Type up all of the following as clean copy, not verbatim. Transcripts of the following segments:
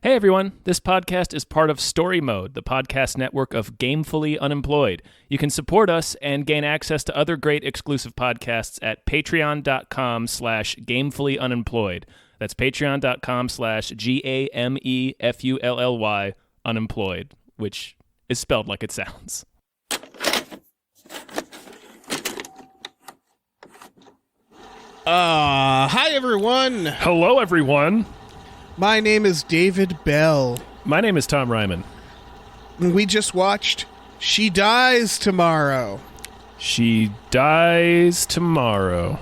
Hey everyone, this podcast is part of Story Mode, the podcast network of Gamefully Unemployed. You can support us and gain access to other great exclusive podcasts at patreon.com/gamefullyunemployed. That's patreon.com/GAMEFULLY unemployed, which is spelled like it sounds. Hi everyone. Hello everyone. My name is David Bell. My name is Tom Ryman. We just watched She Dies Tomorrow. She dies tomorrow.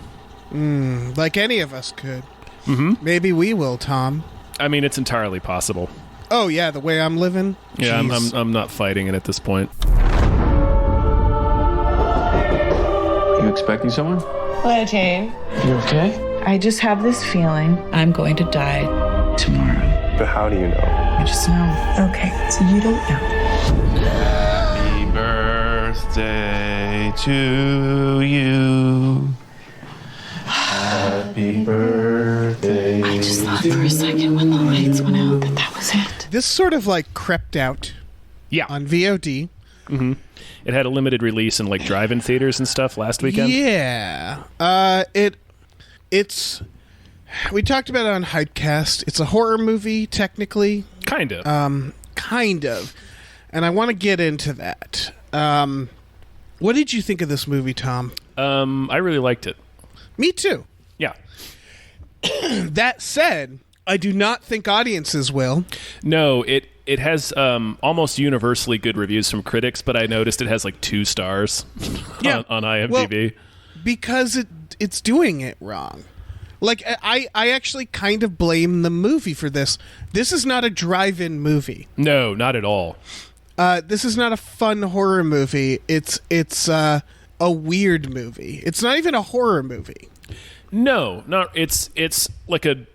Like any of us could. Mm-hmm. Maybe we will, Tom. I mean, it's entirely possible. Oh yeah, the way I'm living? Yeah, Jeez. I'm not fighting it at this point. You expecting someone? Hello, Jane. You okay? I just have this feeling I'm going to die tomorrow. But how do you know? I just know. Okay, so you don't know. Happy birthday to you. Happy birthday. I just thought for a second when the lights went out that was it. This sort of like crept out on VOD. Mm-hmm. It had a limited release in like drive-in theaters and stuff last weekend. Yeah. It's we talked about it on Hypecast. It's a horror movie, technically. Kind of. Kind of. And I want to get into that. What did you think of this movie, Tom? I really liked it. Me too. Yeah. That said, I do not think audiences will. No, it has almost universally good reviews from critics, but I noticed it has like 2 stars on IMDb. Well, because it's doing it wrong. Like, I actually kind of blame the movie for this. This is not a drive-in movie. No, not at all. This is not a fun horror movie. It's a weird movie. It's not even a horror movie. No, it's like a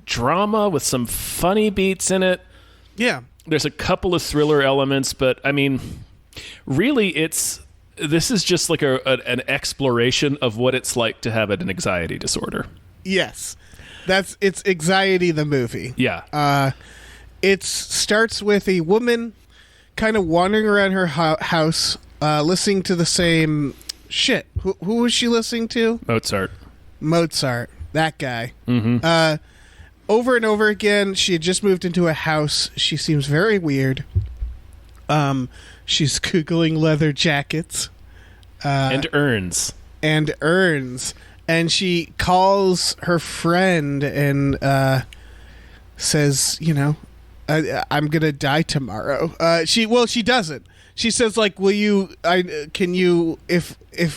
drama with some funny beats in it. Yeah. There's a couple of thriller elements, but I mean, really this is just like an exploration of what it's like to have an anxiety disorder. Yes. It's Anxiety the movie. Yeah. It starts with a woman kind of wandering around her house, listening to the same shit. Who was she listening to? Mozart. That guy. Mm-hmm. Over and over again, she had just moved into a house. She seems very weird. She's Googling leather jackets. And urns. And she calls her friend and says, I'm going to die tomorrow. She doesn't. She says, like, if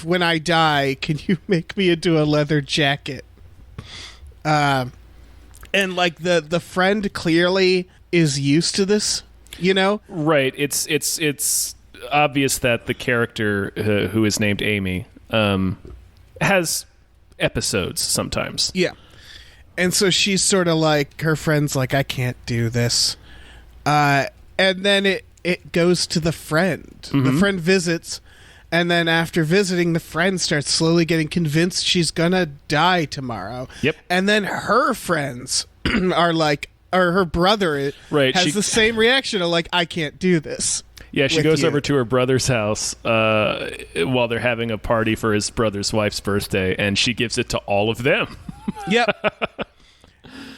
when I die, can you make me into a leather jacket? And like the friend clearly is used to this, Right. It's obvious that the character who is named Amy has episodes sometimes. Yeah. And so she's sort of like, her friend's like, I can't do this. And then it goes to the friend. Mm-hmm. The friend visits, and then after visiting, the friend starts slowly getting convinced she's gonna die tomorrow. Yep. And then her friends are like, or her brother has the same reaction of like, I can't do this. Yeah, she goes over to her brother's house while they're having a party for his brother's wife's birthday, and she gives it to all of them. Yep.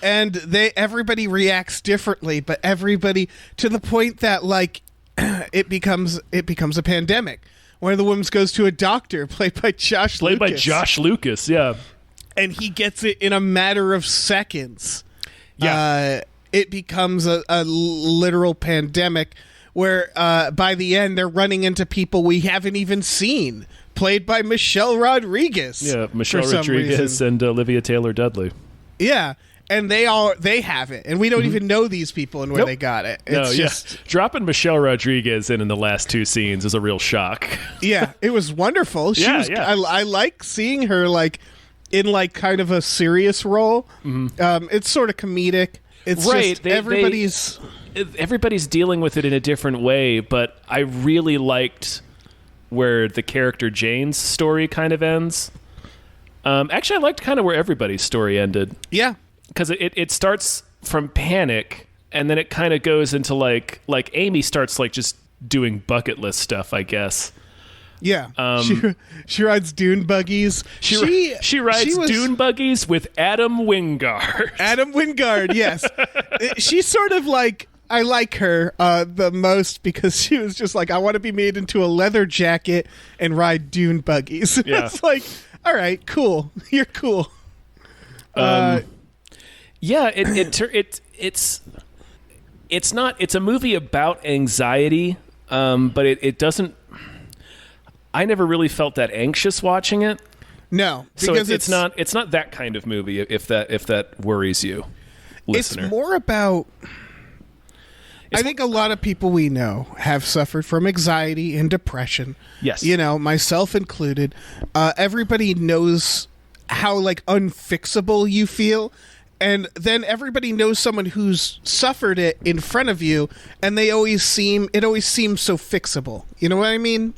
And everybody reacts differently, but everybody to the point that like it becomes a pandemic. One of the women goes to a doctor, played by Josh Lucas, yeah. And he gets it in a matter of seconds. Yeah. It becomes a literal pandemic where by the end they're running into people we haven't even seen, played by Michelle Rodriguez. Yeah, Michelle Rodriguez and Olivia Taylor-Dudley. Yeah. And they have it, and we don't even know these people and where they got it. It's just dropping Michelle Rodriguez in the last 2 scenes is a real shock. Yeah, it was wonderful. I like seeing her like in like kind of a serious role. Mm-hmm. It's sort of comedic. It's right. Just everybody's dealing with it in a different way, but I really liked where the character Jane's story kind of ends. Actually, I liked kind of where everybody's story ended. Yeah. Because it starts from panic, and then it kind of goes into like Amy starts like just doing bucket list stuff, I guess. Yeah, she rides dune buggies. She rides dune buggies with Adam Wingard. Adam Wingard, yes. She's sort of like, I like her the most because she was just like, I want to be made into a leather jacket and ride dune buggies. Yeah. It's like, all right, cool. You're cool. Yeah, it's a movie about anxiety, but it doesn't. I never really felt that anxious watching it. No, because it's not that kind of movie. If that worries you, listener. It's more about. I think a lot of people we know have suffered from anxiety and depression. Yes, myself included. Everybody knows how like unfixable you feel. And then everybody knows someone who's suffered it in front of you, and it always seems so fixable. You know what I mean?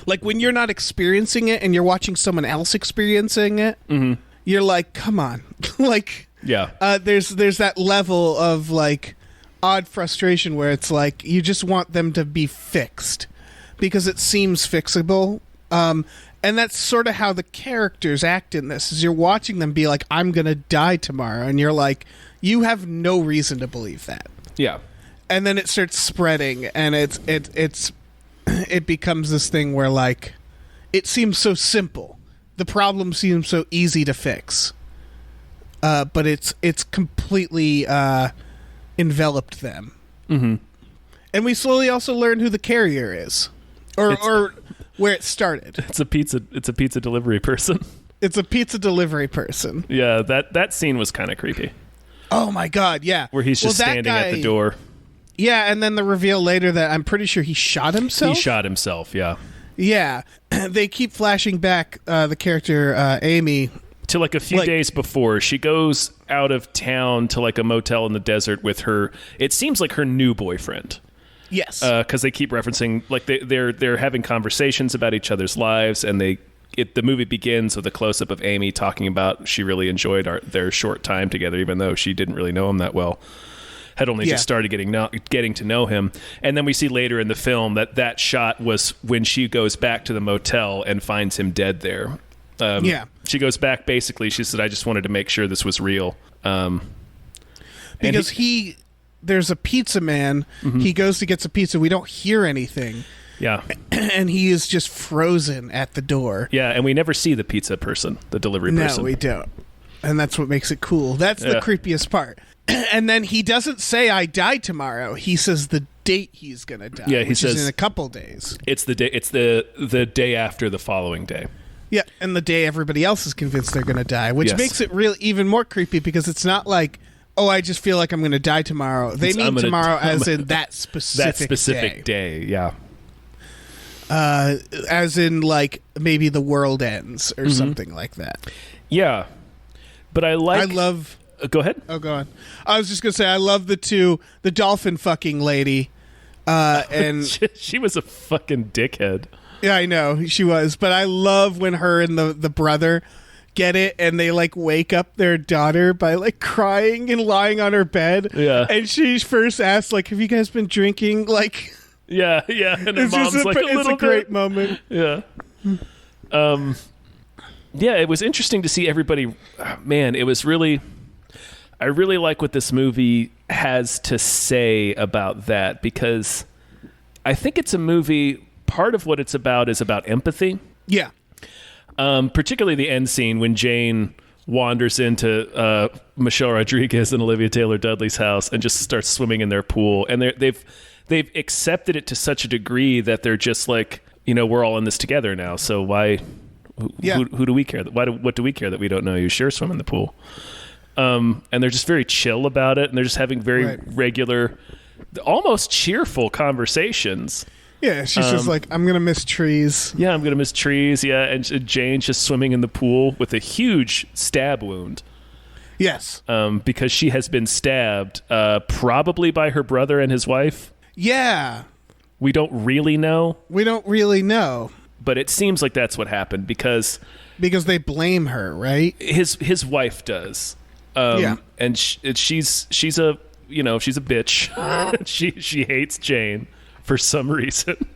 Like when you're not experiencing it and you're watching someone else experiencing it, you're like, come on. Like, yeah. There's that level of like odd frustration where it's like you just want them to be fixed because it seems fixable. And that's sort of how the characters act in this, is you're watching them be like, I'm going to die tomorrow. And you're like, you have no reason to believe that. Yeah. And then it starts spreading, and it becomes this thing where like, it seems so simple. The problem seems so easy to fix. But it's completely enveloped them. Mm-hmm. And we slowly also learn who the carrier is. Or where it started. It's a pizza delivery person. It's a pizza delivery person. Yeah, that scene was kind of creepy. Oh my god, yeah. Where he's just standing at the door. Yeah, and then the reveal later that I'm pretty sure he shot himself. He shot himself, yeah. Yeah. They keep flashing back the character Amy to like a few days before. She goes out of town to like a motel in the desert with her, it seems like her new boyfriend. Yes, because they keep referencing like they're having conversations about each other's lives, and the movie begins with a close up of Amy talking about she really enjoyed their short time together, even though she didn't really know him that well, had only just started getting to know him. And then we see later in the film that shot was when she goes back to the motel and finds him dead there. She goes back, basically she said, I just wanted to make sure this was real, because there's a pizza man. Mm-hmm. He goes to get some pizza. We don't hear anything. Yeah. And he is just frozen at the door. Yeah, and we never see the pizza person, the delivery person. No, we don't. And that's what makes it cool. That's the creepiest part. And then he doesn't say, I die tomorrow. He says the date he's going to die. Yeah, he says is in a couple days. It's the day. It's the day after the following day. Yeah, and the day everybody else is convinced they're going to die, which makes it even more creepy because it's not like, oh, I just feel like I'm going to die tomorrow. They mean tomorrow as in that specific day. Yeah. As in, like, maybe the world ends or something like that. Yeah. But I love... Go ahead. Oh, go on. I was just going to say, I love the dolphin fucking lady. And she was a fucking dickhead. Yeah, I know. She was. But I love when her and the brother get it, and they like wake up their daughter by like crying and lying on her bed. Yeah. And she first asks, like, have you guys been drinking? Like, yeah. And her mom's like, it's a great moment. Yeah. Yeah, it was interesting to see everybody. Man, it was really. I really like what this movie has to say about that, because I think it's a movie. Part of what it's about is about empathy. Yeah. Particularly the end scene when Jane wanders into Michelle Rodriguez and Olivia Taylor-Dudley's house and just starts swimming in their pool. And they've accepted it to such a degree that they're just like, we're all in this together now. So why? Who do we care? What do we care that we don't know you? Sure, swim in the pool. And they're just very chill about it, and they're just having very regular, almost cheerful conversations. Yeah, she's just like, I'm going to miss trees. Yeah, I'm going to miss trees, yeah. And Jane's just swimming in the pool with a huge stab wound. Yes. Because she has been stabbed, probably by her brother and his wife. Yeah. We don't really know. But it seems like that's what happened, because they blame her, right? His wife does. And she's a she's a bitch. she hates Jane for some reason.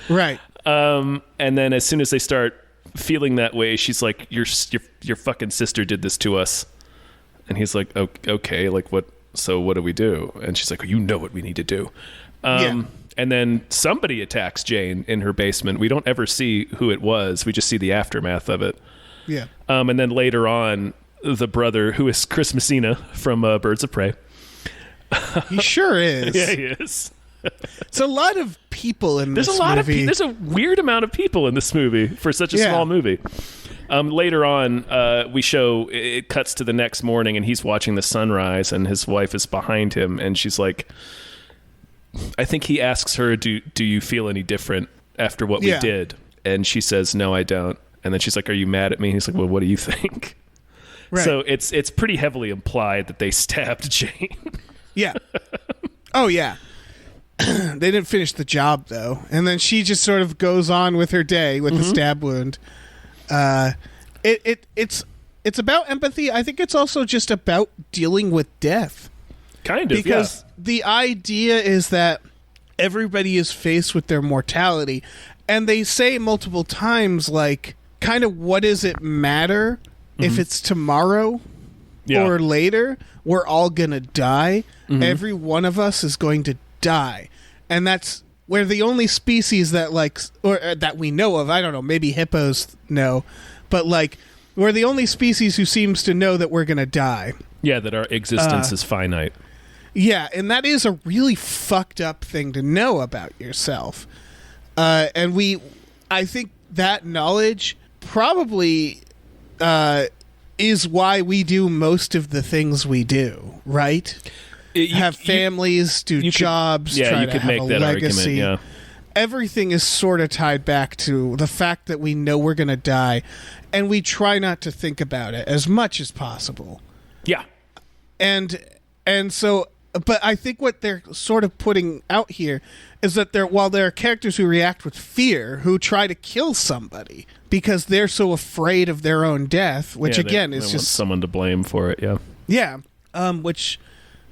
Right. And then as soon as they start feeling that way, she's like, your fucking sister did this to us. And he's like, okay, like what? So what do we do? And she's like, well, you know what we need to do. And then somebody attacks Jane in her basement. We don't ever see who it was. We just see the aftermath of it. Yeah. And then later on, the brother, who is Chris Messina from Birds of Prey. He sure is. Yeah, he is. It's a lot of people in this movie. There's a weird amount of people in this movie for such a small movie. Later on, we show it cuts to the next morning, and he's watching the sunrise, and his wife is behind him, and she's like, I think he asks her, do you feel any different after what we did? And she says, no, I don't. And then she's like, are you mad at me? And he's like, well, what do you think? Right. So it's pretty heavily implied that they stabbed Jane. Yeah. Oh, yeah. They didn't finish the job, though. And then she just sort of goes on with her day with the stab wound. It's about empathy. I think it's also just about dealing with death. Kind of, because the idea is that everybody is faced with their mortality, and they say multiple times, like, kind of, what does it matter if it's tomorrow or later? We're all gonna die. Every one of us is going to die, and that's where the only species that that we know of, I don't know, maybe hippos know, but like we're the only species who seems to know that we're gonna die. Yeah, that our existence is finite. Yeah, and that is a really fucked up thing to know about yourself. And I think that knowledge probably is why we do most of the things we do, right? Have families, do jobs, try to have a legacy. Argument, Everything is sort of tied back to the fact that we know we're going to die, and we try not to think about it as much as possible. Yeah. And so, but I think what they're sort of putting out here is that while there are characters who react with fear, who try to kill somebody because they're so afraid of their own death, which again is they just want someone to blame for it. Yeah. Which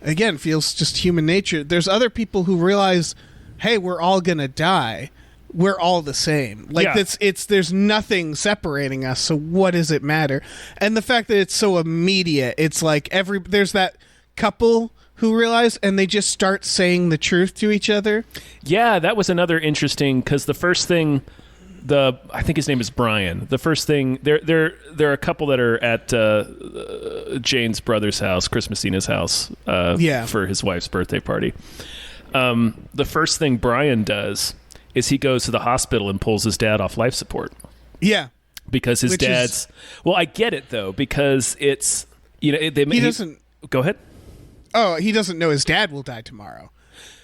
again feels just human nature. There's other people who realize, hey, we're all gonna die. We're all the same. Like there's nothing separating us. So what does it matter? And the fact that it's so immediate, it's like there's that couple who realize, and they just start saying the truth to each other. Yeah, that was another interesting, because the first thing, I think his name is Brian. The first thing, there are a couple that are at Jane's brother's house, Chris Messina's house, for his wife's birthday party. The first thing Brian does is he goes to the hospital and pulls his dad off life support. Yeah. Because his dad's... Well, I get it, though, because it's... He doesn't... Go ahead. Oh, he doesn't know his dad will die tomorrow.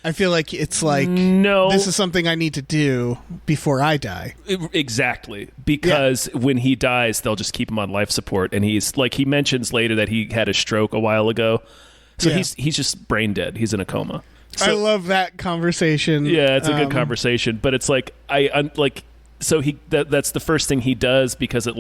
I feel like it's like, no, this is something I need to do before I die. Exactly. Because when he dies, they'll just keep him on life support. And he's like, he mentions later that he had a stroke a while ago. So he's just brain dead. He's in a coma. So, I love that conversation. Yeah, it's a good conversation. But it's like, so that's the first thing he does, because it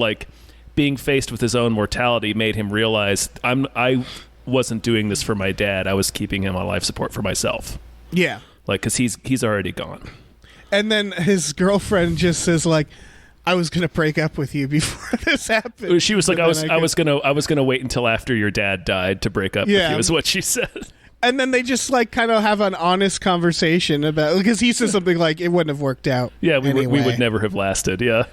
being faced with his own mortality made him realize I wasn't doing this for my dad. I was keeping him on life support for myself. Yeah. Because he's already gone. And then his girlfriend just says, I was going to break up with you before this happened. She was like, I was gonna wait until after your dad died to break up with you, is what she said. And then they just kind of have an honest conversation about, because he says something like, it wouldn't have worked out. Yeah, we anyway. would never have lasted. Yeah.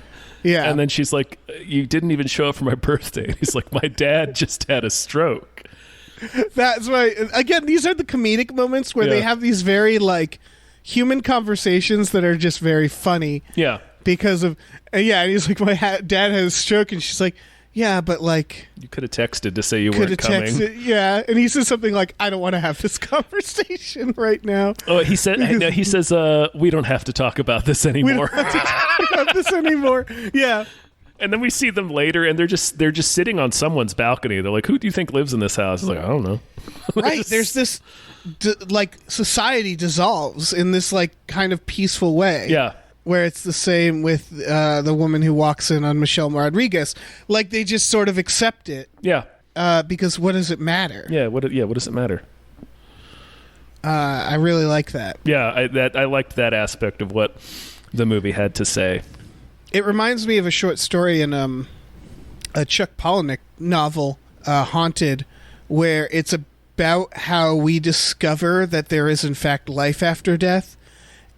Yeah. And then she's like, you didn't even show up for my birthday. And he's like, my dad just had a stroke. That's why, again, these are the comedic moments where they have these very human conversations that are just very funny. Yeah. Because of, and he's like, my dad had a stroke, and she's like, yeah, but you could have texted to say you weren't coming. Yeah, and he says something like, I don't want to have this conversation right now. Oh, he says, we don't have to talk about this anymore. We don't have to talk about this anymore. Yeah. And then we see them later, and they're just sitting on someone's balcony. They're like, who do you think lives in this house? It's like, I don't know. Right. There's this, society dissolves in this, kind of peaceful way. Yeah. Where it's the same with the woman who walks in on Michelle Rodriguez. They just sort of accept it. Yeah. because what does it matter? Yeah, what does it matter? I really like that. Yeah, I liked that aspect of what the movie had to say. It reminds me of a short story in a Chuck Palahniuk novel, Haunted, where it's about how we discover that there is in fact life after death,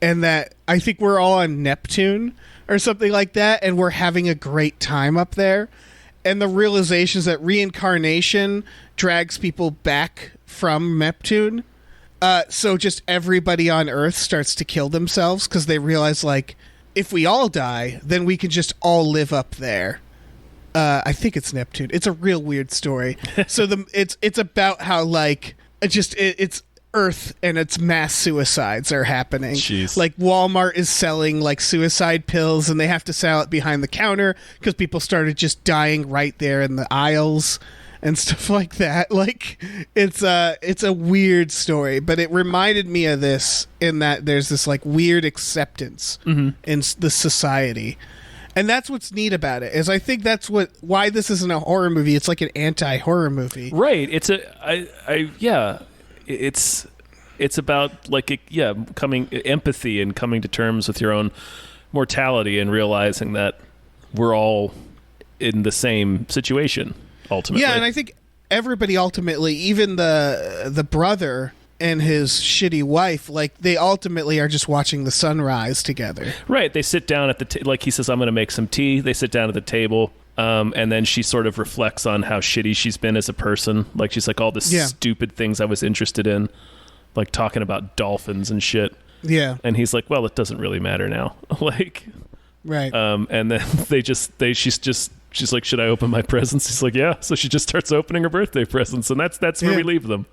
and that I think we're all on Neptune or something like that, and we're having a great time up there. And the realization is that reincarnation drags people back from Neptune. So just everybody on Earth starts to kill themselves because they realize, like, if we all die, then we can just all live up there. I think it's Neptune. It's a real weird story. So it's about how, like, it's Earth and its mass suicides are happening. Jeez. Like, Walmart is selling, like, suicide pills, and they have to sell it behind the counter because people started just dying right there in the aisles and stuff like that. Like, it's a weird story, but it reminded me of this in that there's this, like, weird acceptance in the society. And that's what's neat about it, is I think that's why this isn't a horror movie. It's like an anti-horror movie. Right. It's about, like, empathy and coming to terms with your own mortality and realizing that we're all in the same situation ultimately. Yeah, and I think everybody ultimately, even the brother and his shitty wife, like, they ultimately are just watching the sunrise together. Right. They sit down at the like he says, I'm going to make some tea. They sit down at the table. And then she sort of reflects on how shitty she's been as a person. Like, she's like, all the stupid things I was interested in, like talking about dolphins and shit. Yeah. And he's like, well, it doesn't really matter now. Like, right. And then she's like, should I open my presents? He's like, yeah. So she just starts opening her birthday presents, and that's where we leave them.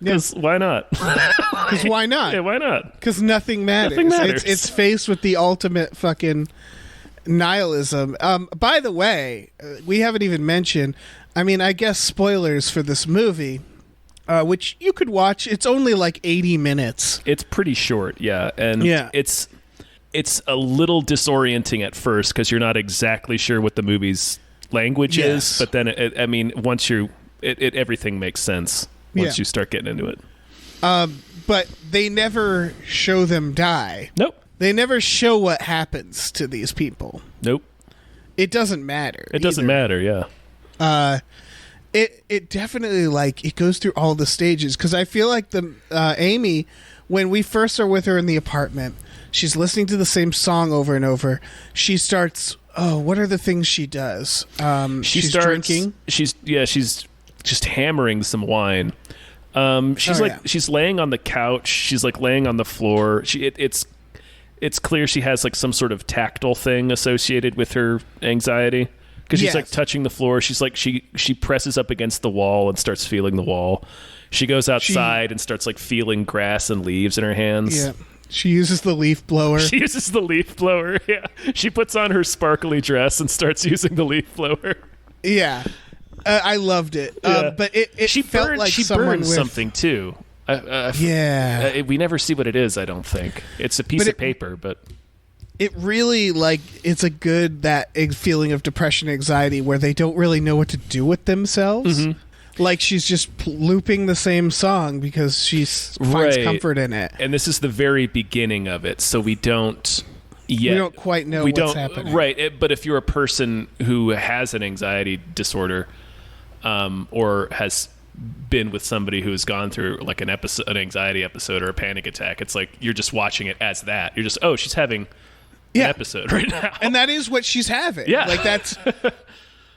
Because why not? Because why not? Yeah, why not? Because nothing matters. Nothing matters. It's faced with the ultimate fucking nihilism. By the way, we haven't even mentioned, I mean, I guess spoilers for this movie, which you could watch. It's only like 80 minutes. It's pretty short, yeah. And it's a little disorienting at first because you're not exactly sure what the movie's language is. But then, once everything makes sense once you start getting into it. But they never show them die. Nope. They never show what happens to these people. Nope. It doesn't matter. It doesn't matter, yeah. It definitely, like, it goes through all the stages, because I feel like the Amy, when we first are with her in the apartment, she's listening to the same song over and over. She starts, what are the things she does? She's drinking. She's just hammering some wine. She's laying on the couch. She's like laying on the floor. It's clear she has, like, some sort of tactile thing associated with her anxiety, because she's like touching the floor. She's like, she presses up against the wall and starts feeling the wall. She goes outside and starts, like, feeling grass and leaves in her hands. Yeah. She uses the leaf blower. Yeah. She puts on her sparkly dress and starts using the leaf blower. Yeah. I loved it. Yeah. But she felt like she someone burns with something too. We never see what it is, I don't think. It's a piece of paper, but it really, like, it's a good feeling of depression, anxiety, where they don't really know what to do with themselves. Mm-hmm. Like, she's just looping the same song because she finds comfort in it. And this is the very beginning of it, so we don't quite know what's happening. Right, but if you're a person who has an anxiety disorder, or has been with somebody who has gone through, like, an anxiety episode or a panic attack, it's like you're just watching it as that. You're just, she's having an episode right now. And that is what she's having. Yeah. Like, that's...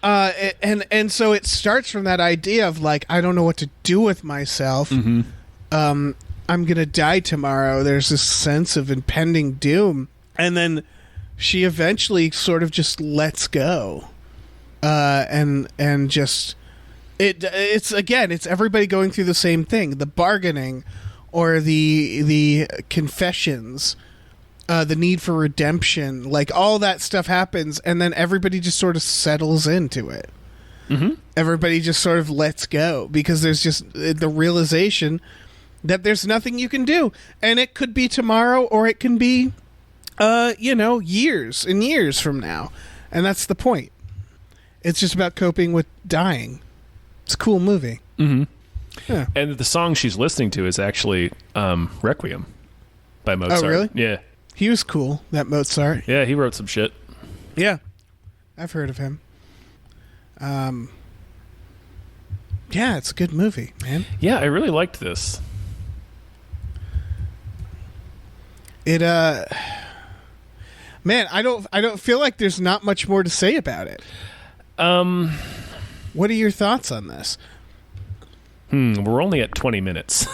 and so it starts from that idea of, like, I don't know what to do with myself. Mm-hmm. I'm gonna die tomorrow. There's this sense of impending doom, and then she eventually sort of just lets go, and just it's everybody going through the same thing: the bargaining, or the confessions. The need for redemption, like, all that stuff happens, and then everybody just sort of settles into it. Mm-hmm. Everybody just sort of lets go, because there's just the realization that there's nothing you can do, and it could be tomorrow, or it can be, years and years from now, and that's the point. It's just about coping with dying. It's a cool movie. Mm-hmm. Yeah. And the song she's listening to is actually Requiem by Mozart. Oh, really? Yeah. He was cool, that Mozart. Yeah, he wrote some shit. Yeah. I've heard of him. Yeah, it's a good movie, man. Yeah, I really liked this. Man, I don't feel like there's not much more to say about it. What are your thoughts on this? We're only at 20 minutes.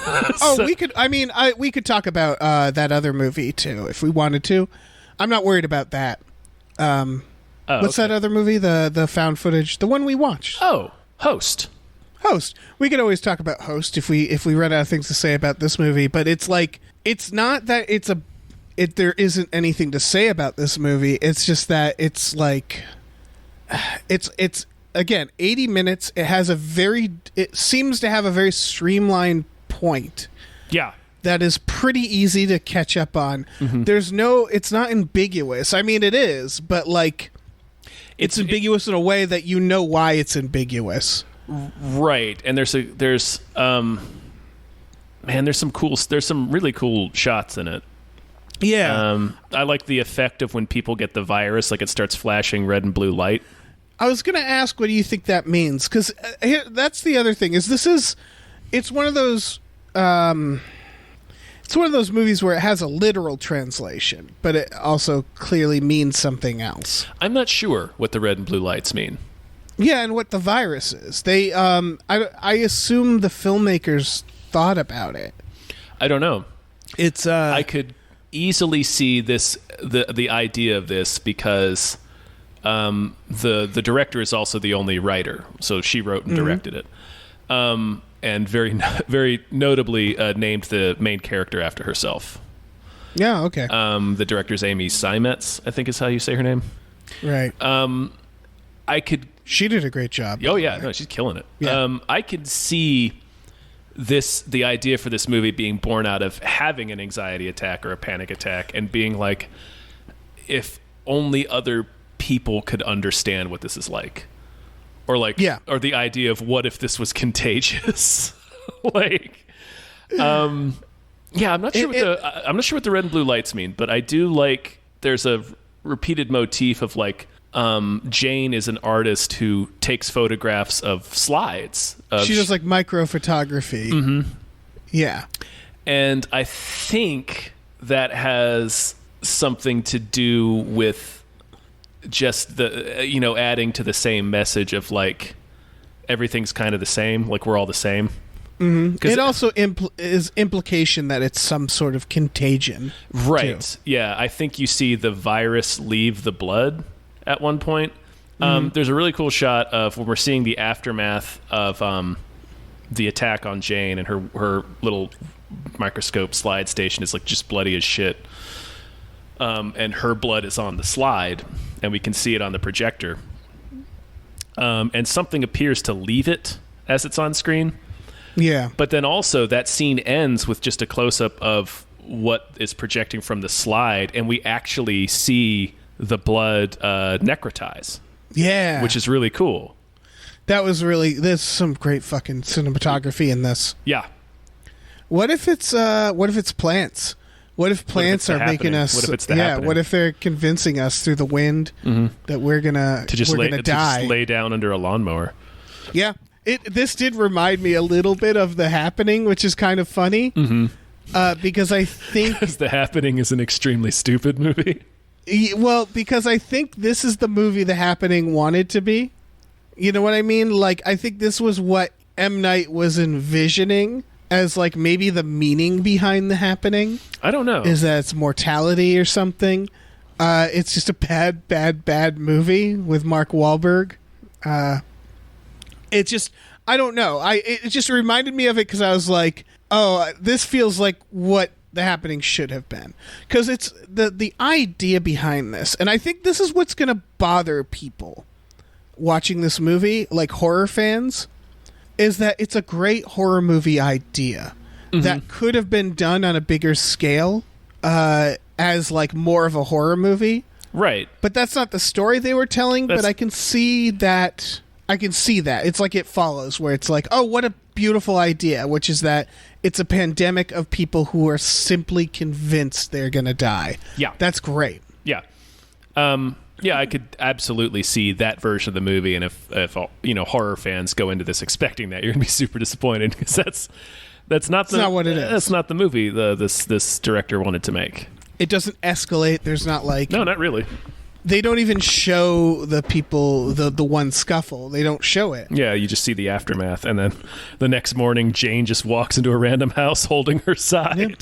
We could. I mean, we could talk about that other movie too if we wanted to. I'm not worried about that. What's that other movie? The found footage, the one we watched. Oh, Host. We could always talk about Host if we run out of things to say about this movie, but it's like it's not that there isn't anything to say about this movie. It's just that it's like it's again 80 minutes. It seems to have a very streamlined point. Yeah. That is pretty easy to catch up on. Mm-hmm. It's not ambiguous. I mean, it is, but like it's ambiguous in a way that you know why it's ambiguous. Right. And there's some really cool shots in it. Yeah. I like the effect of when people get the virus, like it starts flashing red and blue light. I was going to ask, what do you think that means? Because that's the other thing. It's one of those. It's one of those movies where it has a literal translation, but it also clearly means something else. I'm not sure what the red and blue lights mean. Yeah, and what the virus is. They, I assume the filmmakers thought about it. I don't know. It's I could easily see the idea of this because the director is also the only writer, so she wrote and directed it, and very notably named the main character after herself. Yeah, okay. The director's Amy Seimetz, I think is how you say her name. Right. She did a great job. Oh yeah, no, she's killing it. Yeah. I could see the idea for this movie being born out of having an anxiety attack or a panic attack and being like, if only other people could understand what this is like, or like, or the idea of what if this was contagious. Like, I'm not sure what the red and blue lights mean, but I do like there's a repeated motif of like Jane is an artist who takes photographs of slides. She does like micro photography. Mm-hmm. Yeah. And I think that has something to do with just the, adding to the same message of like, everything's kind of the same. Like we're all the same. Mm-hmm. It also is implication that it's some sort of contagion. Right. Too. Yeah. I think you see the virus leave the blood at one point. There's a really cool shot of when we're seeing the aftermath of the attack on Jane, and her little microscope slide station is like just bloody as shit. And her blood is on the slide, and we can see it on the projector. And something appears to leave it as it's on screen. Yeah. But then also that scene ends with just a close-up of what is projecting from the slide, and we actually see the blood necrotize. Yeah. Which is really cool. There's some great fucking cinematography in this. Yeah. What if it's plants? What if plants are making us? What if it's the happening? What if they're convincing us through the wind that we're gonna die? To just lay down under a lawnmower. Yeah. This did remind me a little bit of The Happening, which is kind of funny. Because I think The Happening is an extremely stupid movie. Well, because I think this is the movie The Happening wanted to be. You know what I mean? Like, I think this was what M. Night was envisioning as, like, maybe the meaning behind The Happening. I don't know. Is that it's mortality or something. It's just a bad movie with Mark Wahlberg. It just, I don't know. It just reminded me of it because I was like, oh, this feels like what The Happening should have been. Because it's the idea behind this. And I think this is what's going to bother people watching this movie, like horror fans, is that it's a great horror movie idea that could have been done on a bigger scale as like more of a horror movie. Right. But that's not the story they were telling, but I can see that I can see that. It's like It Follows, where it's like, oh, what a beautiful idea, which is that it's a pandemic of people who are simply convinced they're going to die. Yeah. That's great. Yeah. Yeah, I could absolutely see that version of the movie, and if horror fans go into this expecting that, you're going to be super disappointed, because that's not what it is. That's not the movie this director wanted to make. It doesn't escalate. There's not like... No, not really. They don't even show the people, the one scuffle. They don't show it. Yeah, you just see the aftermath, and then the next morning, Jane just walks into a random house holding her side. Yep.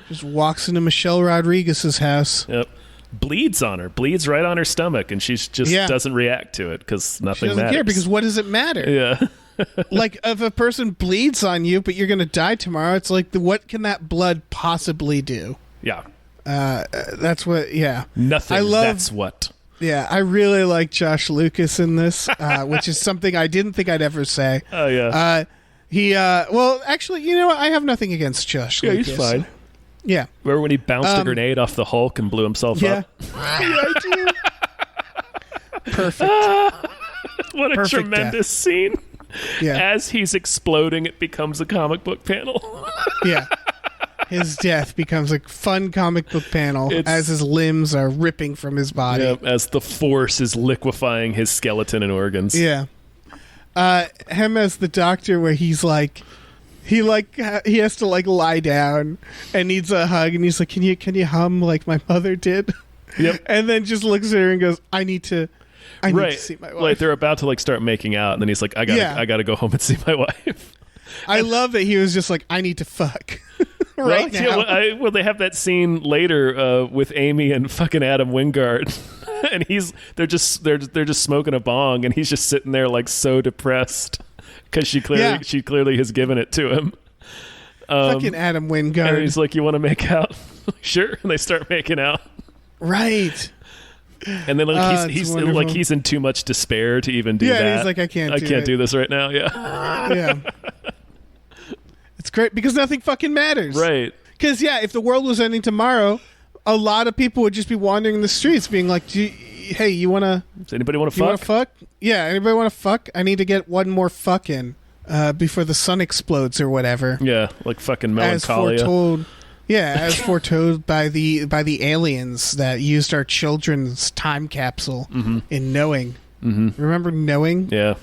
Just walks into Michelle Rodriguez's house. Yep. Bleeds on her. Bleeds right on her stomach, and she just doesn't react to it because nothing She doesn't matters. care, because what does it matter? Yeah. Like, if a person bleeds on you, but you're going to die tomorrow, it's like, what can that blood possibly do? Yeah. That's what, yeah. Nothing. That's what. Yeah, I really like Josh Lucas in this, which is something I didn't think I'd ever say. Oh, yeah. Well, actually, you know what? I have nothing against Josh Lucas. Yeah, he's fine. Yeah. Remember when he bounced a grenade off the Hulk and blew himself up? Yeah, I do. Perfect. What a Perfect tremendous scene. Yeah. As he's exploding, it becomes a comic book panel. Yeah. His death becomes a fun comic book panel as his limbs are ripping from his body. Yep, as the Force is liquefying his skeleton and organs. Yeah. Him as the doctor, where he's like, he has to like lie down and needs a hug, and he's like, can you hum like my mother did? Yep. And then just looks at her and goes, I need to see my wife. Like they're about to like start making out, and then he's like, I gotta go home and see my wife. I love that he was just like, I need to fuck. Right now. Yeah, well, they have that scene later with Amy and fucking Adam Wingard, and they're just smoking a bong, and he's just sitting there like so depressed because she clearly has given it to him. Fucking Adam Wingard. And he's like, "You want to make out?" Sure. And they start making out. Right. And then he's in too much despair to even do that. Yeah, he's like, I can't do this right now. Yeah. Yeah. It's great because nothing fucking matters. Right. Because, if the world was ending tomorrow, a lot of people would just be wandering the streets being like, hey, you want to... Does anybody want to fuck? You want to fuck? Yeah, anybody want to fuck? I need to get one more fuck in before the sun explodes or whatever. Yeah, like fucking melancholia. As foretold by the aliens that used our children's time capsule in Knowing. Mm-hmm. Remember Knowing? Yeah.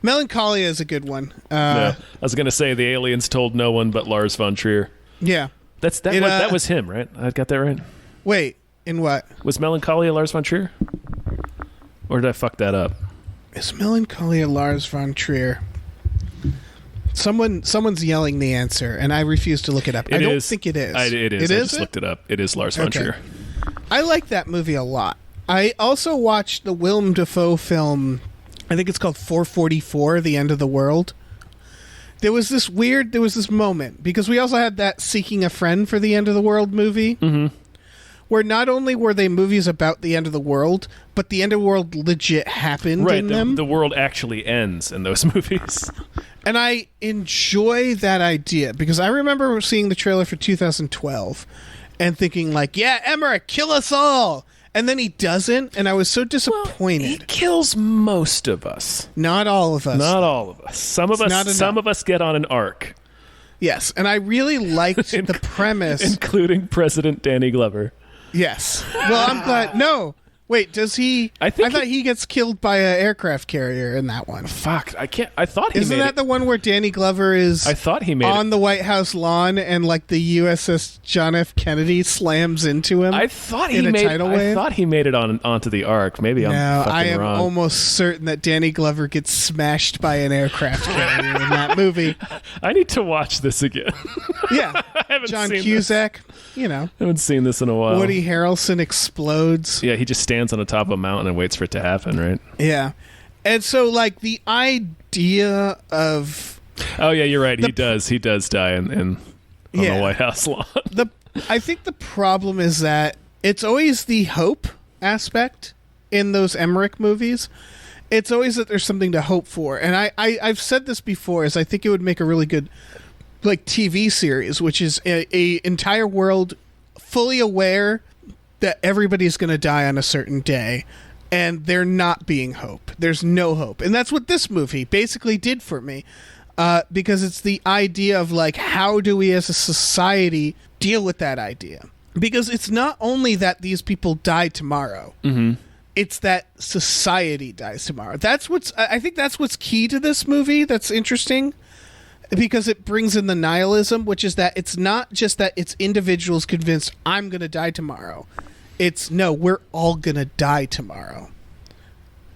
Melancholia is a good one. I was going to say the aliens told no one but Lars von Trier. Yeah. That was him, right? I got that right? Wait, in what? Was Melancholia Lars von Trier? Or did I fuck that up? Is Melancholia Lars von Trier? Someone's yelling the answer, and I refuse to look it up. I don't think it is. It is. I just looked it up. It is Lars von Trier. I like that movie a lot. I also watched the Willem Dafoe film, I think it's called 444, The End of the World. There was this moment, because we also had that Seeking a Friend for the End of the World movie, where not only were they movies about the end of the world, but the end of the world legit happened in them. The world actually ends in those movies. And I enjoy that idea, because I remember seeing the trailer for 2012 and thinking like, yeah, Emmerich, kill us all. And then he doesn't, and I was so disappointed. He kills most of us. Not all of us. Not all of us. Some of us get on an arc. Yes, and I really liked the premise. Including President Danny Glover. Yes. Well, I'm glad. No. Wait, does he? I thought he gets killed by an aircraft carrier in that one. Fuck, I can't. I thought he Isn't that the one where Danny Glover is? I thought he made on the White House lawn, and like the USS John F. Kennedy slams into him. I thought he made it onto the Ark. Maybe I'm fucking wrong. I am almost certain that Danny Glover gets smashed by an aircraft carrier in that movie. I need to watch this again. Yeah, I haven't John seen Cusack. This. I haven't seen this in a while. Woody Harrelson explodes. Yeah, he just stands on the top of a mountain and waits for it to happen, right? Yeah. And so, like, the idea of... Oh, yeah, you're right. He does die on the White House lawn. I think the problem is that it's always the hope aspect in those Emmerich movies. It's always that there's something to hope for. And I've said this before, is I think it would make a really good like TV series, which is a entire world fully aware that everybody's going to die on a certain day, and there not being hope. There's no hope. And that's what this movie basically did for me. Because it's the idea of, like, how do we as a society deal with that idea? Because it's not only that these people die tomorrow. Mm-hmm. It's that society dies tomorrow. I think that's what's key to this movie that's interesting. Because it brings in the nihilism, which is that it's not just that it's individuals convinced, I'm going to die tomorrow. It's, no, we're all going to die tomorrow.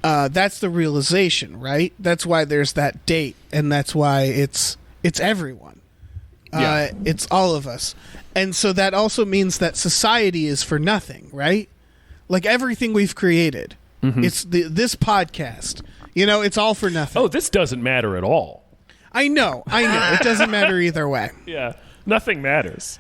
That's the realization, right? That's why there's that date, and that's why it's everyone. It's all of us. And so that also means that society is for nothing, right? Like everything we've created. Mm-hmm. It's this podcast. It's all for nothing. Oh, this doesn't matter at all. I know. It doesn't matter either way. Yeah, nothing matters.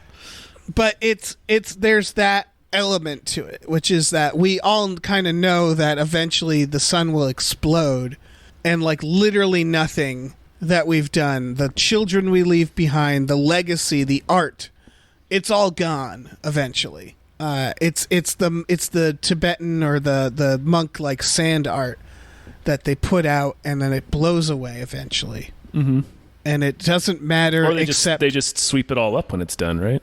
But there's that element to it, which is that we all kind of know that eventually the sun will explode, and like literally nothing that we've done, the children we leave behind, the legacy, the art, it's all gone eventually. It's the Tibetan or the monk like sand art that they put out, and then it blows away eventually. Mm-hmm. And it doesn't matter. Or they except just sweep it all up when it's done, right?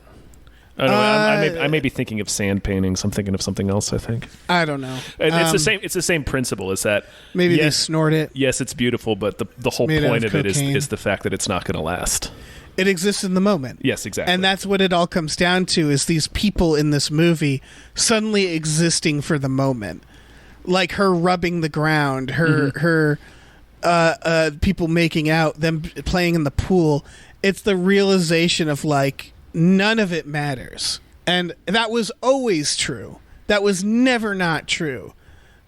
I don't know. I may be thinking of sand paintings. I'm thinking of something else, I think. I don't know. And it's the same principle. Is that maybe they snort it? Yes, it's beautiful, but the whole point of it is the fact that it's not going to last. It exists in the moment. Yes, exactly. And that's what it all comes down to, is these people in this movie suddenly existing for the moment. Like her rubbing the ground, her people making out, them playing in the pool. It's the realization of, like, none of it matters. And that was always true. That was never not true.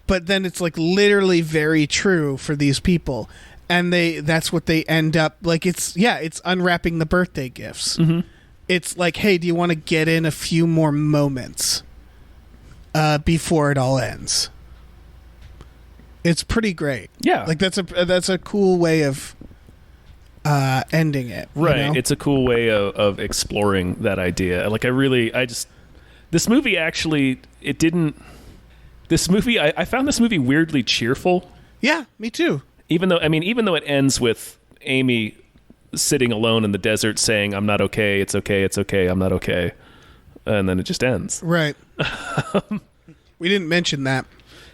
But then it's, like, literally very true for these people. And that's what they end up, like, it's unwrapping the birthday gifts. Mm-hmm. It's like, hey, do you want to get in a few more moments before it all ends? It's pretty great. Yeah. Like, that's a cool way of ending it. Right. It's a cool way of exploring that idea. Like, this movie actually, I found this movie weirdly cheerful. Yeah, me too. Even though it ends with Amy sitting alone in the desert saying, I'm not okay, it's okay, it's okay, I'm not okay. And then it just ends. Right. We didn't mention that.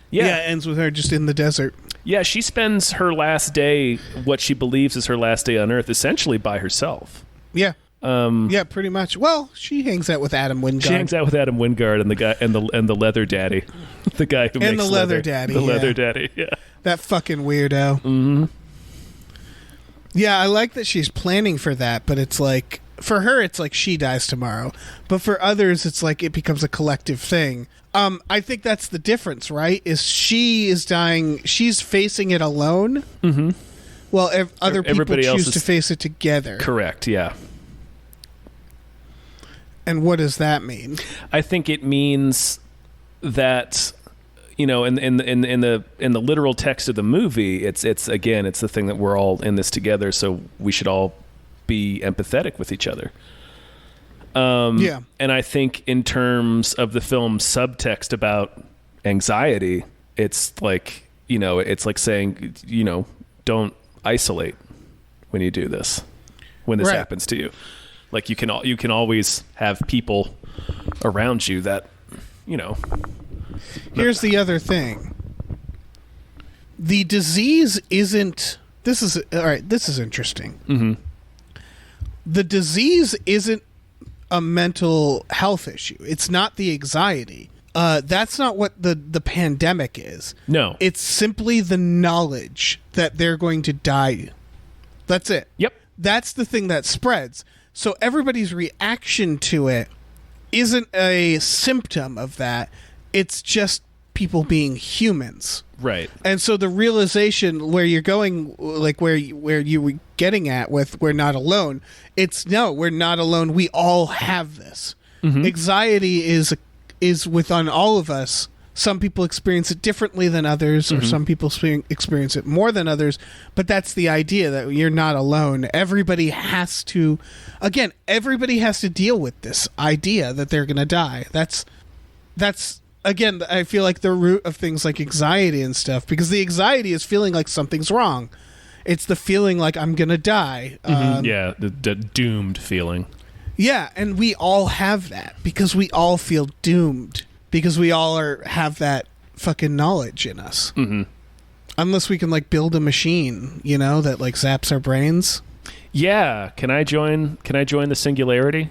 Yeah, it ends with her just in the desert. Yeah, she spends her last day, what she believes is her last day on Earth, essentially by herself. Yeah. Yeah, pretty much. Well, she hangs out with Adam Wingard. She hangs out with Adam Wingard and the guy and the leather daddy, the guy who makes the leather daddy. The leather daddy. Yeah. That fucking weirdo. Mm-hmm. Yeah, I like that she's planning for that, but it's like, for her, it's like she dies tomorrow. But for others, it's like it becomes a collective thing. I think that's the difference, right? Is she is dying, she's facing it alone. Mm-hmm. Well, other people choose to face it together. Correct, yeah. And what does that mean? I think it means that, in the literal text of the movie, it's the thing that we're all in this together, so we should all be empathetic with each other. Yeah. And I think in terms of the film's subtext about anxiety, it's like, it's like saying, don't isolate when you do this, when this happens to you. Like you can always have people around you that, Here's the other thing. The disease isn't, this is interesting. Mm-hmm. The disease isn't a mental health issue. It's not the anxiety. That's not what the pandemic is. No. It's simply the knowledge that they're going to die. That's it. Yep. That's the thing that spreads. So everybody's reaction to it isn't a symptom of that. It's just people being humans. Right. And so the realization where you're going, like where you were getting at with we're not alone, it's no, we're not alone. We all have this. Mm-hmm. Anxiety is within all of us. Some people experience it differently than others, or some people experience it more than others. But that's the idea, that you're not alone. Everybody has to deal with this idea that they're going to die. That's again, I feel like the root of things like anxiety and stuff, because the anxiety is feeling like something's wrong. It's the feeling like I'm gonna die. Yeah, the doomed feeling. Yeah, and we all have that because we all feel doomed because we all have that fucking knowledge in us. Mm-hmm. Unless we can like build a machine, that like zaps our brains. Yeah, can I join the singularity?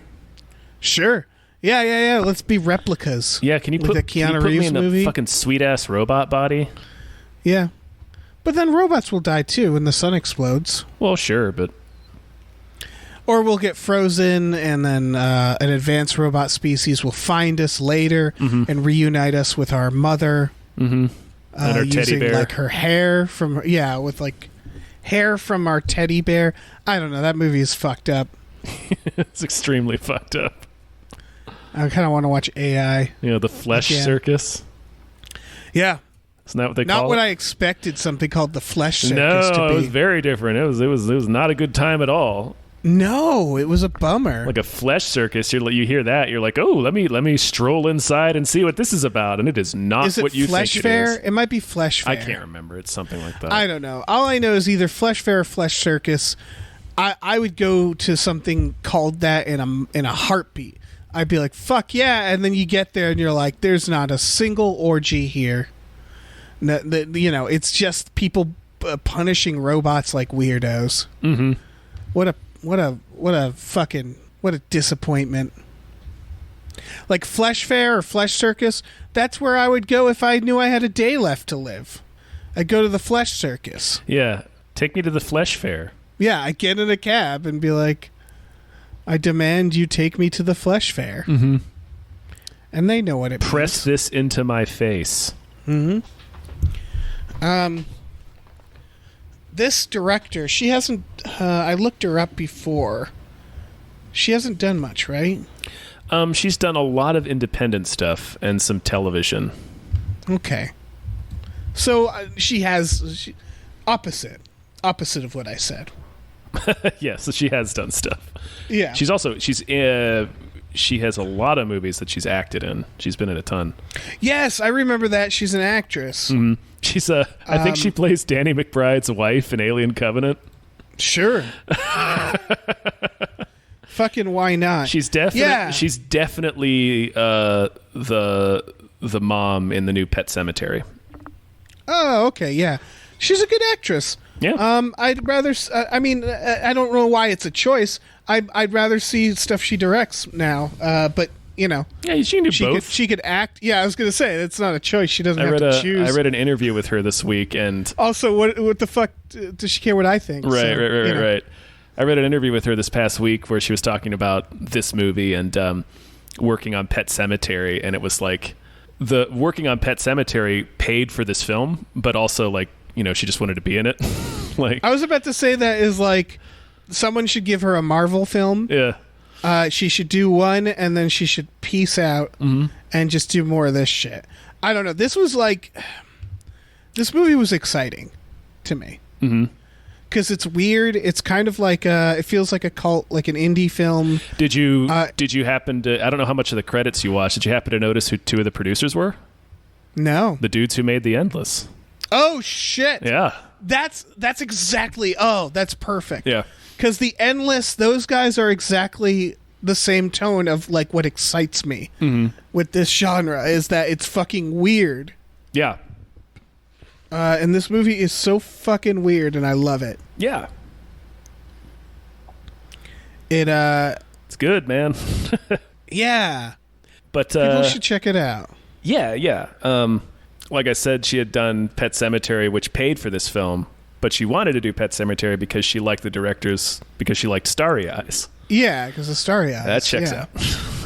Sure. Yeah. Let's be replicas. Yeah, can you put the Keanu me Reeves in movie? the fucking sweet ass robot body? Yeah, but then robots will die too when the sun explodes. Well, sure, but or we'll get frozen, and then an advanced robot species will find us later and reunite us with our mother. Mm-hmm. And our teddy using bear, like her hair with like hair from our teddy bear. I don't know. That movie is fucked up. It's extremely fucked up. I kind of want to watch AI. The Flesh Circus. Yeah. Isn't that what they Not call what it? I expected something called the Flesh Circus to be. No, it was very different. It was not a good time at all. No, it was a bummer. Like a flesh circus, you hear that, you're like, oh, let me stroll inside and see what this is about, and it is not what you Flesh think Fair? it is. It might be Flesh Fair. I can't remember. It's something like that. I don't know. All I know is either Flesh Fair or Flesh Circus. I would go to something called that in a heartbeat. I'd be like, fuck yeah, and then you get there and you're like, there's not a single orgy here. No, it's just people punishing robots like weirdos. Mm-hmm. What a disappointment. Like Flesh Fair or Flesh Circus, that's where I would go if I knew I had a day left to live. I'd go to the Flesh Circus. Yeah, take me to the Flesh Fair. Yeah, I'd get in a cab and be like, I demand you take me to the Flesh Fair. Mm-hmm. And they know what it Press means. this into my face. Mm-hmm. This director, she hasn't... I looked her up before. She hasn't done much, right? She's done a lot of independent stuff and some television. Okay. So she has... opposite of what I said. Yeah, so she has done stuff. Yeah. She has a lot of movies that she's acted in. She's been in a ton. Yes, I remember that. She's an actress. Mm-hmm. She's I think she plays Danny McBride's wife in Alien Covenant. Sure. Fucking why not? She's definitely the mom in the new Pet Sematary. Oh, okay, yeah. She's a good actress. Yeah. I'd rather. I don't know why it's a choice. I'd rather see stuff she directs now. But yeah, she can do both. She could act. Yeah, I was gonna say it's not a choice. She doesn't have to choose. I read an interview with her this week, and also, what the fuck does she care what I think? Right. I read an interview with her this past week where she was talking about this movie and working on Pet Sematary, and it was like the working on Pet Sematary paid for this film, but also like she just wanted to be in it. Like I was about to say that is like someone should give her a Marvel film. Yeah. She should do one, and then she should peace out and just do more of this shit. I don't know. This movie was exciting to me because it's weird. It's kind of like it feels like a cult, like an indie film. Did you happen to? I don't know how much of the credits you watched. Did you happen to notice who two of the producers were? No, the dudes who made The Endless. Oh shit! Yeah, that's exactly. Oh, that's perfect. Yeah. Because The Endless, those guys are exactly the same tone of like what excites me with this genre is that it's fucking weird. Yeah. And this movie is so fucking weird, and I love it. Yeah. It's good, man. Yeah. But people should check it out. Yeah. Like I said, she had done Pet Sematary, which paid for this film. But she wanted to do Pet Sematary because she liked the directors, because she liked Starry Eyes. Yeah, because of Starry Eyes. That checks out.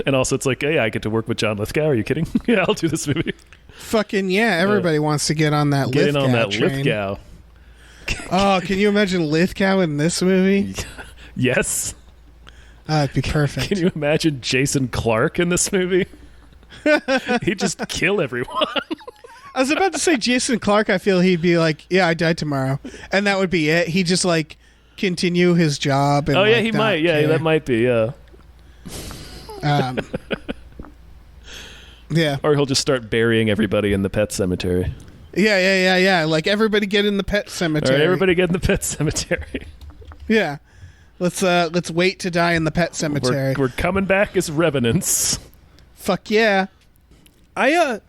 And also it's like, hey, I get to work with John Lithgow. Are you kidding? Yeah, I'll do this movie. Fucking yeah, everybody wants to get on that Lithgow Get in on that train. Lithgow. Oh, can you imagine Lithgow in this movie? Yes. It'd be perfect. Can you imagine Jason Clarke in this movie? He'd just kill everyone. I was about to say Jason Clarke. I feel he'd be like, "Yeah, I died tomorrow," and that would be it. He'd just like continue his job. And, he might. Yeah, that might be. Yeah. Yeah. Or he'll just start burying everybody in the pet cemetery. Yeah. Like, everybody get in the pet All cemetery. right, everybody get in the pet cemetery. Yeah. Let's wait to die in the pet cemetery. We're coming back as revenants. Fuck yeah. I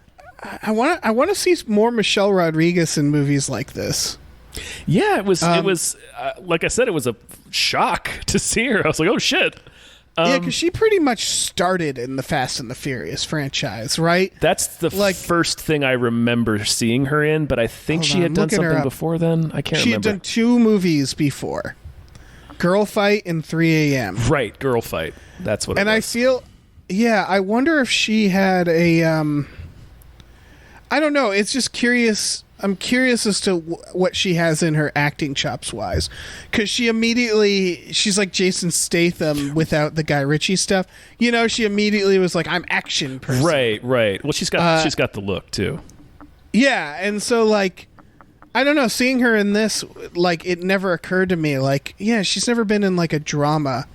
want to see more Michelle Rodriguez in movies like this. Yeah, it was like I said, it was a shock to see her. I was like, oh shit. Yeah, because she pretty much started in the Fast and the Furious franchise, right? That's the first thing I remember seeing her in, but I think she had done something before then. I can't remember. She had done 2 movies before. Girl Fight and 3 a.m. Right, Girl Fight. That's what it was. And I feel, I wonder if she had a, I don't know. It's just curious. I'm curious as to what she has in her acting chops wise, because she's like Jason Statham without the Guy Ritchie stuff. You know, she immediately was like, I'm action person. Right. Well, she's got the look too. Yeah, and so like, I don't know, seeing her in this, like, it never occurred to me, like, yeah, she's never been in like a drama,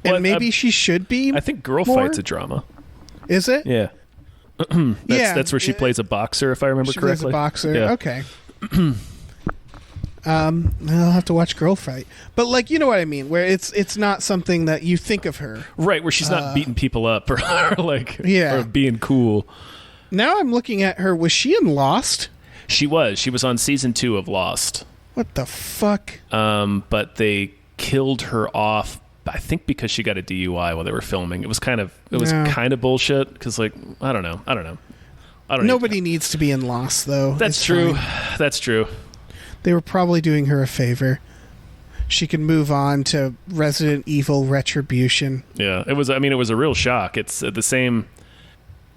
and maybe she should be. I think Girl more? Fight's a drama. Is it? Yeah. That's where she plays a boxer, if I remember correctly. She plays a boxer. Yeah. Okay. I'll have to watch Girl Fight, but like, you know what I mean, where it's not something that you think of her, right? Where she's not beating people up or like, or being cool. Now I'm looking at her. Was she in Lost? She was on season 2 of Lost. What the fuck? But they killed her off. I think because she got a DUI while they were filming. It was kind of bullshit. Because like, I don't know. Nobody needs to be in Lost though. That's true. That's true. They were probably doing her a favor. She can move on to Resident Evil Retribution. Yeah, it was. I mean, it was a real shock. It's the same.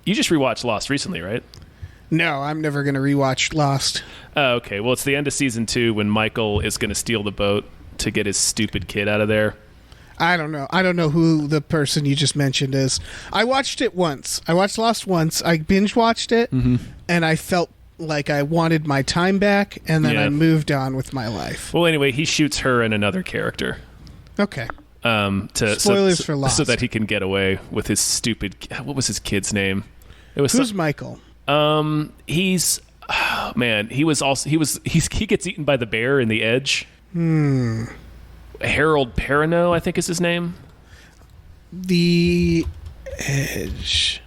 You just rewatched Lost recently, right? No, I'm never going to rewatch Lost. Oh, okay. Well, it's the end of season 2 when Michael is going to steal the boat to get his stupid kid out of there. I don't know. I don't know who the person you just mentioned is. I watched it once. I watched Lost once. I binge watched it, and I felt like I wanted my time back, and then I moved on with my life. Well, anyway, he shoots her and another character. Okay. Spoilers for Lost. So that he can get away with his stupid... What was his kid's name? Who's Michael? He's... Oh, man, he gets eaten by the bear in The Edge. Harold Perrineau, I think is his name. The Edge.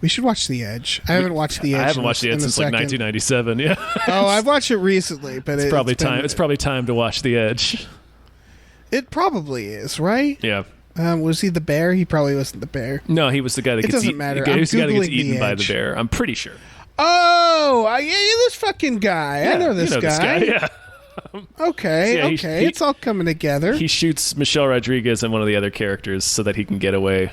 We should watch The Edge. I haven't watched The Edge. I haven't watched The Edge since like 1997. Yeah. Oh, I've watched it recently, but it's probably time. It's probably time to watch The Edge. It probably is, right? Yeah. Was he the bear? He probably wasn't the bear. No, he was the guy that gets eaten. It doesn't matter. He's the guy that gets eaten by the bear. I'm pretty sure. Oh, this fucking guy. Yeah, I know this guy. Yeah. Okay, so it's all coming together. He shoots Michelle Rodriguez and one of the other characters so that he can get away.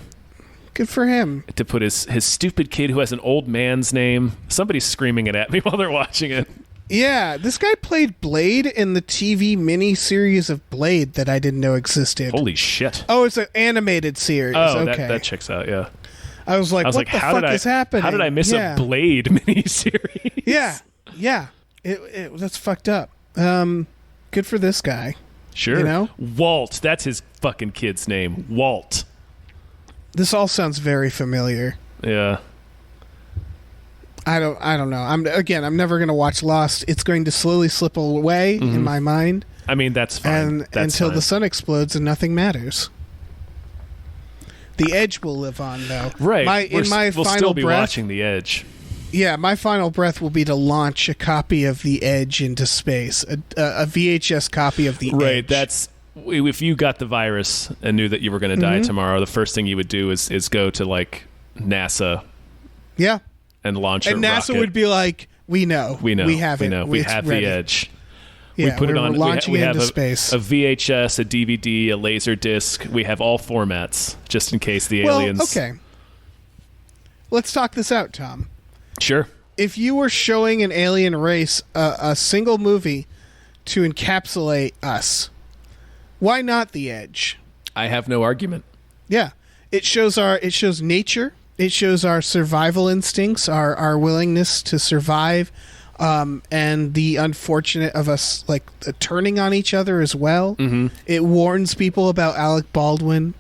Good for him. To put his stupid kid who has an old man's name. Somebody's screaming it at me while they're watching it. Yeah, this guy played Blade in the TV mini-series of Blade that I didn't know existed. Holy shit. Oh, it's an animated series. Oh, okay. that checks out, yeah. I was like, what the fuck is happening? How did I miss a Blade miniseries? Yeah. That's fucked up. Good for this guy. Sure. You know? Walt. That's his fucking kid's name. Walt. This all sounds very familiar. Yeah. I don't know. I'm never going to watch Lost. It's going to slowly slip away in my mind. I mean, that's fine. Until the sun explodes and nothing matters. The Edge will live on, though. Right. We'll still be watching The Edge. Yeah, my final breath will be to launch a copy of The Edge into space, a VHS copy of The Edge. Right, that's... If you got the virus and knew that you were going to die tomorrow, the first thing you would do is go to, like, NASA. Yeah. And launch a rocket. And NASA would be like, we know. We have it. We have The Edge. Yeah, we put it on. Launching we have into space. A VHS, a DVD, a laser disc. We have all formats just in case the aliens. Okay. Let's talk this out, Tom. Sure. If you were showing an alien race a single movie to encapsulate us, why not The Edge? I have no argument. Yeah, it shows nature. It shows our survival instincts, our willingness to survive, and the unfortunate of us like turning on each other as well. Mm-hmm. It warns people about Alec Baldwin.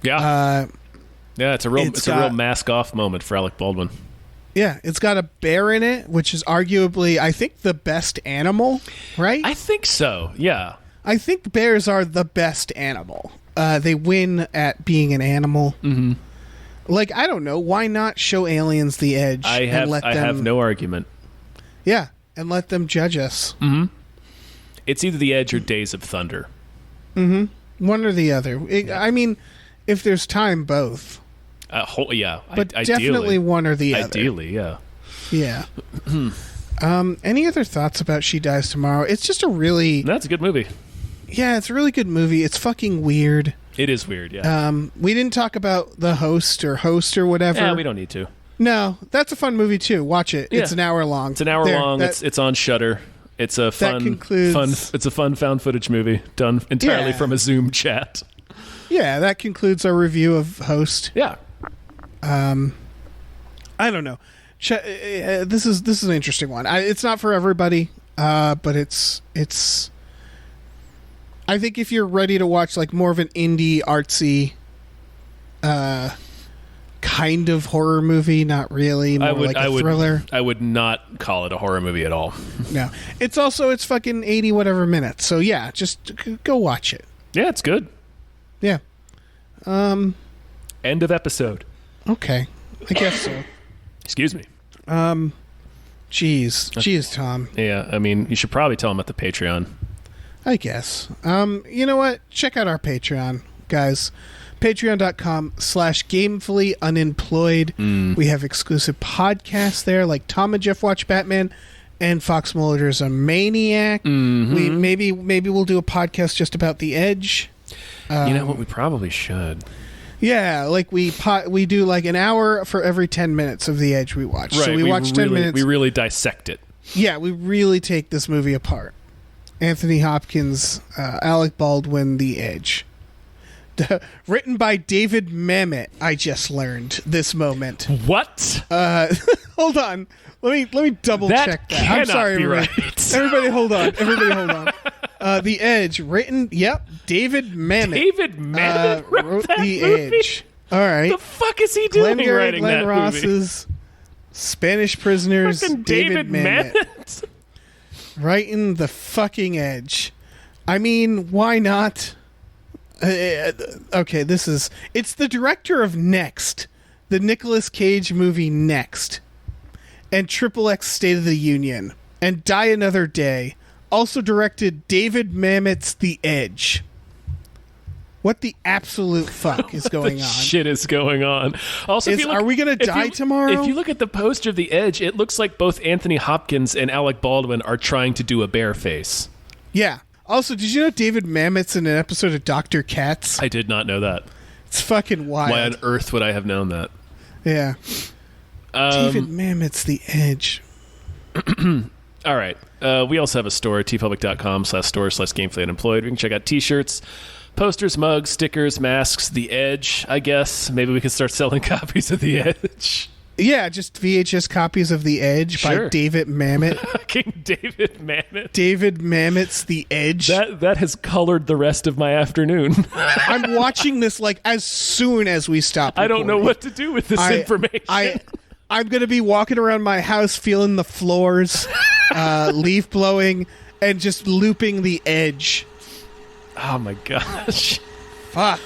Yeah. Yeah, it's a real mask off moment for Alec Baldwin. Yeah, it's got a bear in it, which is arguably, I think, the best animal, right? I think so, yeah. I think bears are the best animal. They win at being an animal. Mm-hmm. Like, I don't know, why not show aliens the edge? I have no argument. Yeah, and let them judge us. Mm-hmm. It's either the edge or Days of Thunder. Mm-hmm. One or the other. I mean, if there's time, both. Yeah, but definitely one or the other. Ideally, yeah. Yeah. Any other thoughts about She Dies Tomorrow? It's just a really... That's a good movie. Yeah, it's a really good movie. It's fucking weird. It is weird, yeah. We didn't talk about The Host or whatever. Yeah, we don't need to. No, that's a fun movie too. Watch it. Yeah. It's an hour long. It's an hour long. It's on Shudder. It's a fun found footage movie done entirely from a Zoom chat. Yeah, that concludes our review of Host. Yeah. I don't know. This is an interesting one. It's not for everybody, but it's. I think if you're ready to watch like more of an indie, artsy, kind of horror movie, not really, more like a thriller. I would not call it a horror movie at all. No, it's fucking 80 whatever minutes. So yeah, just go watch it. Yeah, it's good. Yeah. End of episode. Okay, I guess so. Excuse me. Jeez, Tom. Yeah, I mean, you should probably tell them at the Patreon. I guess. You know what? Check out our Patreon, guys. Patreon.com/gamefullyunemployed. We have exclusive podcasts there, like Tom and Jeff Watch Batman and Fox Mulder's A Maniac. Mm-hmm. We maybe we'll do a podcast just about The Edge. You know what? We probably should. Yeah, like we do like an hour for every 10 minutes of The Edge we watch. Right, so we watch 10 minutes. We really dissect it. Yeah, we really take this movie apart. Anthony Hopkins, Alec Baldwin, The Edge. Written by David Mamet, I just learned this moment. What? Hold on. Let me double check that. I'm sorry, everybody. Right. Everybody hold on. The Edge, written, David Mamet. David Mamet wrote that The movie? Edge. All right. The fuck is he doing writing Glenn that Ross's movie? Spanish Prisoners. Fucking David Mamet. Writing The fucking Edge. I mean, why not? Okay, it's the director of Next, the Nicolas Cage movie Next, and XXX State of the Union, and Die Another Day. Also directed David Mamet's The Edge. What the absolute fuck is going on? Shit is going on. Also, are we going to die tomorrow? If you look at the poster of The Edge, it looks like both Anthony Hopkins and Alec Baldwin are trying to do a bear face. Yeah. Also, did you know David Mamet's in an episode of Dr. Katz? I did not know that. It's fucking wild. Why on earth would I have known that? Yeah. David Mamet's The Edge. All right. We also have a store, tpublic.com/store/gamefullyunemployed. We can check out t-shirts, posters, mugs, stickers, masks, The Edge, I guess. Maybe we could start selling copies of The Edge. Yeah, just VHS copies of The Edge by David Mamet. Fucking David Mamet. David Mamet's The Edge. That has colored the rest of my afternoon. I'm watching this like as soon as we stop recording. I don't know what to do with this information. I'm going to be walking around my house feeling the floors, leaf blowing, and just looping The Edge. Oh my gosh. Fuck.